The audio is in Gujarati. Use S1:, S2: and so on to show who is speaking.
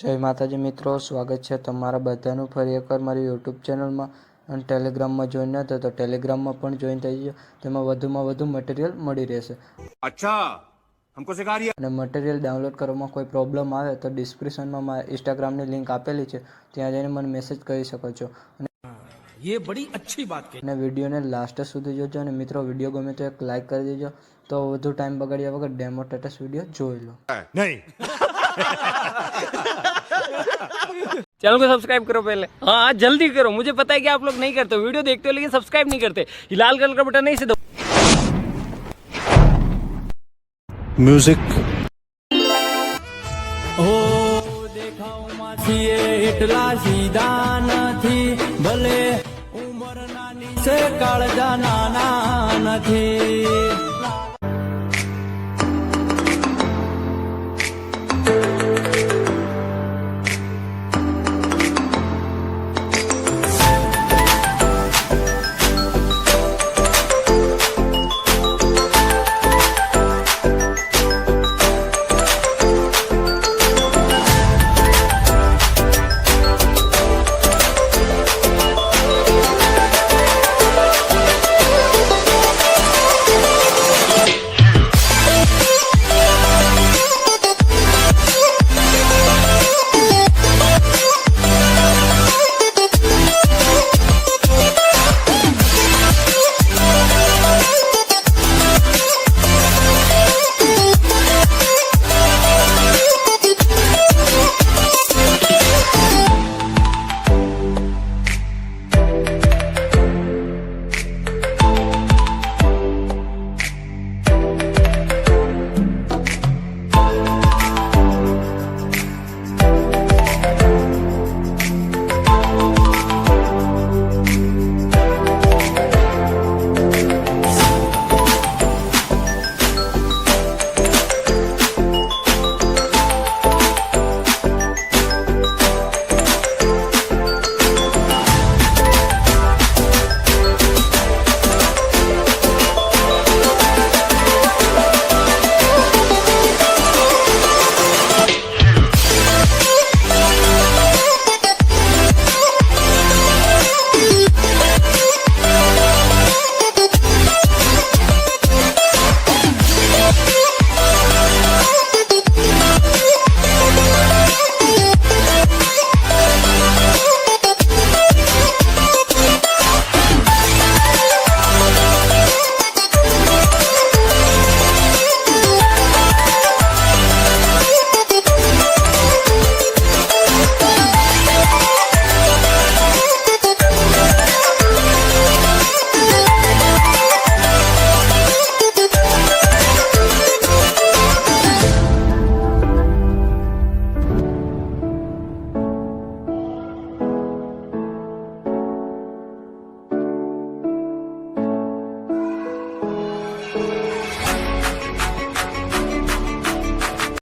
S1: જય માતાજી મિત્રો, સ્વાગત છે તમારા બધાનું ફરી એકવાર મારી યુટ્યુબ ચેનલમાં અને ટેલિગ્રામમાં જોઈન ન થતો તો ટેલિગ્રામમાં પણ જોઈન થઈ જજો. તેમાં વધુમાં વધુ મટીરિયલ મળી રહેશે.
S2: અચ્છા, હમકો સિખા રહી
S1: અને મટીરિયલ ડાઉનલોડ કરવામાં કોઈ પ્રોબ્લેમ આવે તો ડિસ્ક્રિપ્શનમાં મારા ઇન્સ્ટાગ્રામની લિંક આપેલી છે, ત્યાં જઈને મને મેસેજ કરી શકો છો.
S3: ये बड़ी अच्छी बात कही.
S1: અને વિડીયોને લાસ્ટ સુધી જોજો. અને મિત્રો, વિડીયો ગમે તો એક લાઇક કરી દેજો. તો વધુ ટાઈમ બગાડ્યા વગર ડેમો સ્ટેટસ વિડીયો જોઈ લો.
S2: नहीं.
S4: चैनल को सब्सक्राइब करो पहले. हाँ जल्दी करो, मुझे पता है कि आप लोग नहीं करते, वीडियो देखते हो लेकिन सब्सक्राइब नहीं करते. ये लाल कलर का बटन नहीं से दो.
S2: म्यूजिक.
S3: हो देखाऊ माछीए એટલા સીધા નથી, ભલે ઉંમર નાની છે કાળજા નાના નથી.